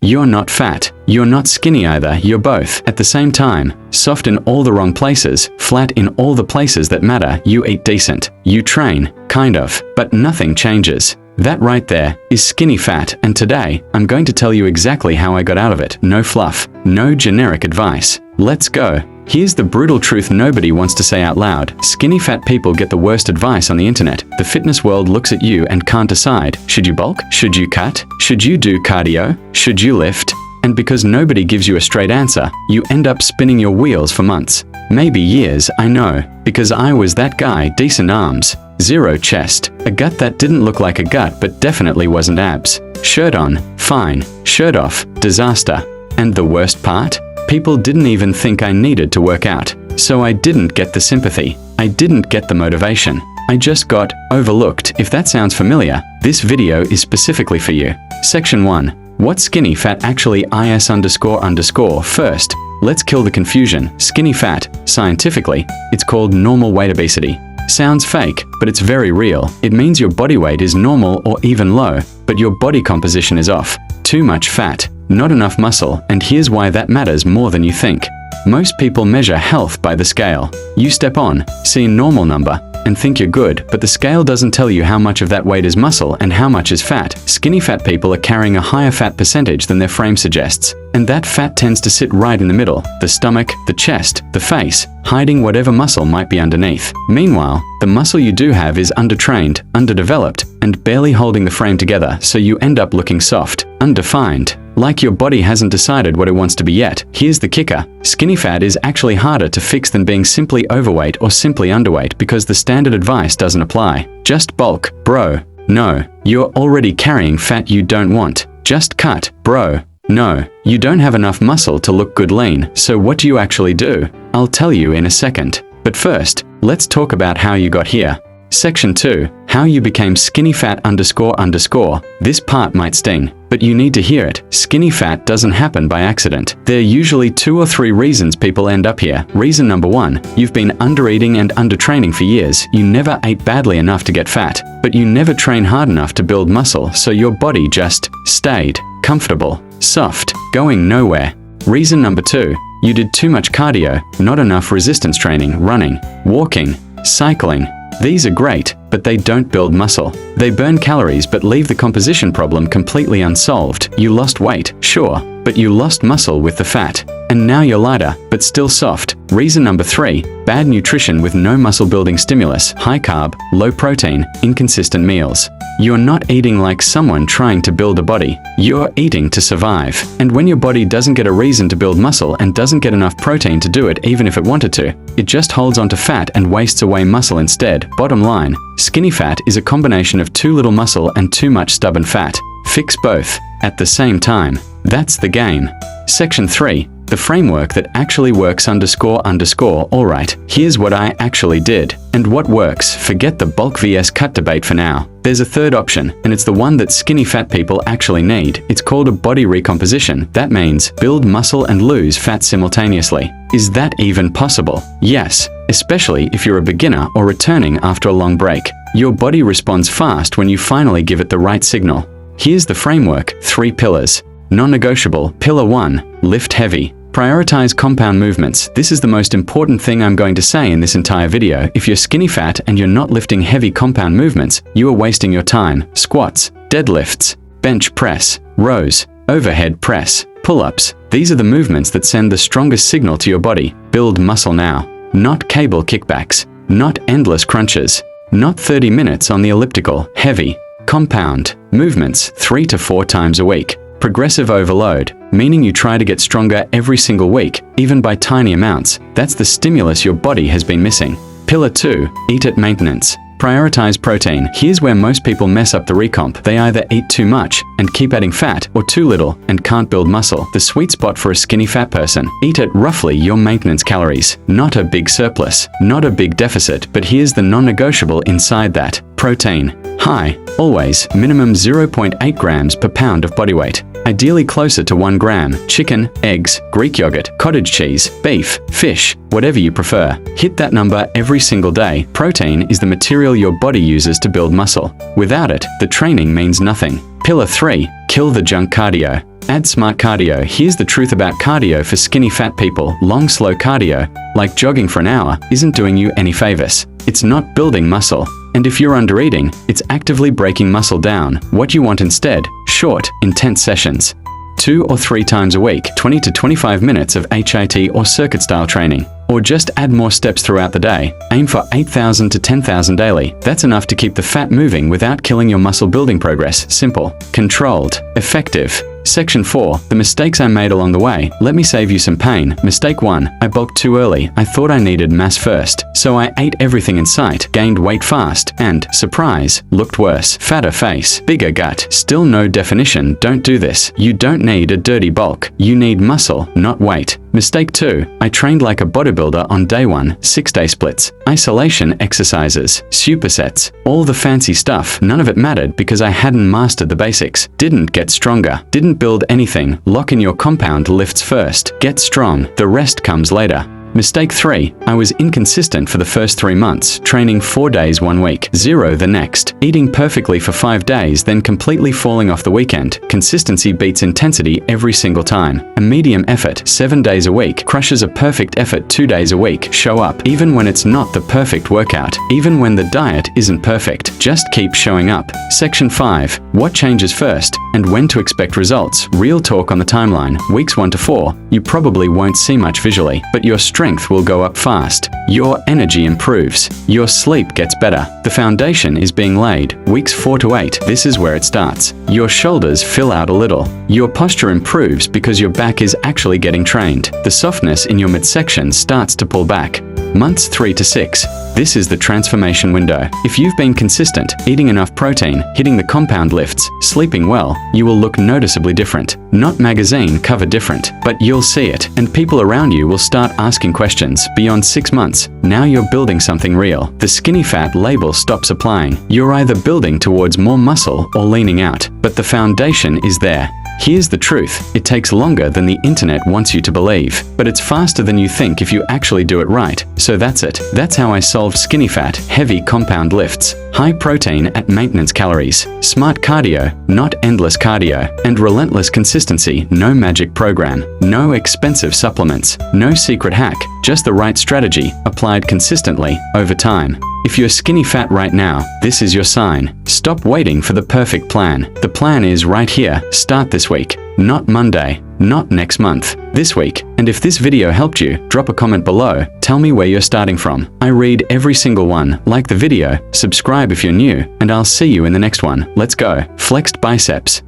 You're not fat. You're not skinny either, you're both. At the same time, soft in all the wrong places, flat in all the places that matter. You eat decent. You train, kind of, but nothing changes. That right there is skinny fat, and today, I'm going to tell you exactly how I got out of it. No fluff, no generic advice. Let's go. Here's the brutal truth nobody wants to say out loud. Skinny fat people get the worst advice on the internet. The fitness world looks at you and can't decide. Should you bulk? Should you cut? Should you do cardio? Should you lift? And because nobody gives you a straight answer, you end up spinning your wheels for months. Maybe years, I know. Because I was that guy. Decent arms. Zero chest. A gut that didn't look like a gut but definitely wasn't abs. Shirt on. Fine. Shirt off. Disaster. And the worst part? People didn't even think I needed to work out. So I didn't get the sympathy. I didn't get the motivation. I just got overlooked. If that sounds familiar, this video is specifically for you. Section 1. What skinny fat actually is __. First, let's kill the confusion. Skinny fat, scientifically, it's called normal weight obesity. Sounds fake, but it's very real. It means your body weight is normal or even low, but your body composition is off. Too much fat, not enough muscle, and here's why that matters more than you think. Most people measure health by the scale. You step on, see a normal number, and think you're good, but the scale doesn't tell you how much of that weight is muscle and how much is fat. Skinny fat people are carrying a higher fat percentage than their frame suggests, and that fat tends to sit right in the middle, the stomach, the chest, the face, hiding whatever muscle might be underneath. Meanwhile, the muscle you do have is undertrained, underdeveloped, and barely holding the frame together, so you end up looking soft, undefined, like your body hasn't decided what it wants to be yet. Here's the kicker. Skinny fat is actually harder to fix than being simply overweight or simply underweight because the standard advice doesn't apply. Just bulk, bro. No, you're already carrying fat you don't want. Just cut, bro. No, you don't have enough muscle to look good lean, so what do you actually do? I'll tell you in a second. But first, let's talk about how you got here. Section 2. How you became skinny fat __. This part might sting, but you need to hear it. Skinny fat doesn't happen by accident. There are usually 2 or 3 reasons people end up here. Reason number 1, you've been undereating and undertraining for years. You never ate badly enough to get fat, but you never train hard enough to build muscle, so your body just stayed comfortable, soft, going nowhere. Reason number 2, you did too much cardio, not enough resistance training, running, walking, cycling. These are great, but they don't build muscle. They burn calories but leave the composition problem completely unsolved. You lost weight, sure, but you lost muscle with the fat. And now you're lighter, but still soft. Reason number 3, bad nutrition with no muscle building stimulus, high carb, low protein, inconsistent meals. You're not eating like someone trying to build a body. You're eating to survive. And when your body doesn't get a reason to build muscle and doesn't get enough protein to do it even if it wanted to, it just holds onto fat and wastes away muscle instead. Bottom line, skinny fat is a combination of too little muscle and too much stubborn fat. Fix both at the same time. That's the game. Section 3. The framework that actually works __. Alright, here's what I actually did. And what works. Forget the bulk vs cut debate for now. There's a third option, and it's the one that skinny fat people actually need. It's called a body recomposition. That means build muscle and lose fat simultaneously. Is that even possible? Yes, especially if you're a beginner or returning after a long break. Your body responds fast when you finally give it the right signal. Here's the framework. 3 pillars. Non-negotiable. Pillar 1. Lift heavy. Prioritize compound movements. This is the most important thing I'm going to say in this entire video. If you're skinny fat and you're not lifting heavy compound movements, you are wasting your time. Squats, deadlifts, bench press, rows, overhead press, pull-ups. These are the movements that send the strongest signal to your body. Build muscle now. Not cable kickbacks. Not endless crunches. Not 30 minutes on the elliptical. Heavy, compound movements 3 to 4 times a week. Progressive overload, meaning you try to get stronger every single week, even by tiny amounts. That's the stimulus your body has been missing. Pillar 2. Eat at maintenance. Prioritize protein. Here's where most people mess up the recomp. They either eat too much and keep adding fat, or too little and can't build muscle. The sweet spot for a skinny fat person. Eat at roughly your maintenance calories. Not a big surplus, not a big deficit, but here's the non-negotiable inside that. Protein. High. Always. Minimum 0.8 grams per pound of body weight. Ideally closer to 1 gram. Chicken, eggs, Greek yogurt, cottage cheese, beef, fish, whatever you prefer. Hit that number every single day. Protein is the material your body uses to build muscle. Without it, the training means nothing. Pillar 3. Kill the junk cardio. Add smart cardio. Here's the truth about cardio for skinny fat people. Long, slow cardio, like jogging for an hour, isn't doing you any favors. It's not building muscle. And if you're under-eating, it's actively breaking muscle down. What you want instead, short, intense sessions. 2 or 3 times a week, 20 to 25 minutes of HIIT or circuit-style training. Or just add more steps throughout the day. Aim for 8,000 to 10,000 daily. That's enough to keep the fat moving without killing your muscle building progress. Simple, controlled, effective. Section 4. The mistakes I made along the way. Let me save you some pain. Mistake 1. I bulked too early. I thought I needed mass first. So I ate everything in sight, gained weight fast, and, surprise, looked worse. Fatter face, bigger gut, still no definition. Don't do this. You don't need a dirty bulk. You need muscle, not weight. Mistake 2. I trained like a bodybuilder on day 1, 6-day splits, isolation exercises, supersets, all the fancy stuff. None of it mattered because I hadn't mastered the basics. Didn't get stronger. Didn't build anything. Lock in your compound lifts first. Get strong. The rest comes later. Mistake 3. I was inconsistent for the first 3 months, training 4 days 1 week, 0 the next, eating perfectly for 5 days, then completely falling off the weekend. Consistency beats intensity every single time. A medium effort, 7 days a week, crushes a perfect effort 2 days a week. Show up, even when it's not the perfect workout, even when the diet isn't perfect. Just keep showing up. Section 5. What changes first, and when to expect results. Real talk on the timeline. Weeks 1 to 4, you probably won't see much visually, but your strength will go up fast. Your energy improves. Your sleep gets better. The foundation is being laid. Weeks 4 to 8, this is where it starts. Your shoulders fill out a little. Your posture improves because your back is actually getting trained. The softness in your midsection starts to pull back. Months 3 to 6. This is the transformation window. If you've been consistent, eating enough protein, hitting the compound lifts, sleeping well, you will look noticeably different. Not magazine cover different, but you'll see it, and people around you will start asking questions. Beyond 6 months, now you're building something real. The skinny fat label stops applying. You're either building towards more muscle or leaning out, but the foundation is there. Here's the truth. It takes longer than the internet wants you to believe, but it's faster than you think if you actually do it right. So that's it. That's how I solve skinny fat, heavy compound lifts, high protein at maintenance calories, smart cardio, not endless cardio, and relentless consistency. No magic program, no expensive supplements, no secret hack, just the right strategy applied consistently over time. If you're skinny fat right now, this is your sign. Stop waiting for the perfect plan. The plan is right here. Start this week. Not Monday. Not next month. This week. And if this video helped you, drop a comment below. Tell me where you're starting from. I read every single one. Like the video, subscribe if you're new, and I'll see you in the next one. Let's go. Flexed biceps.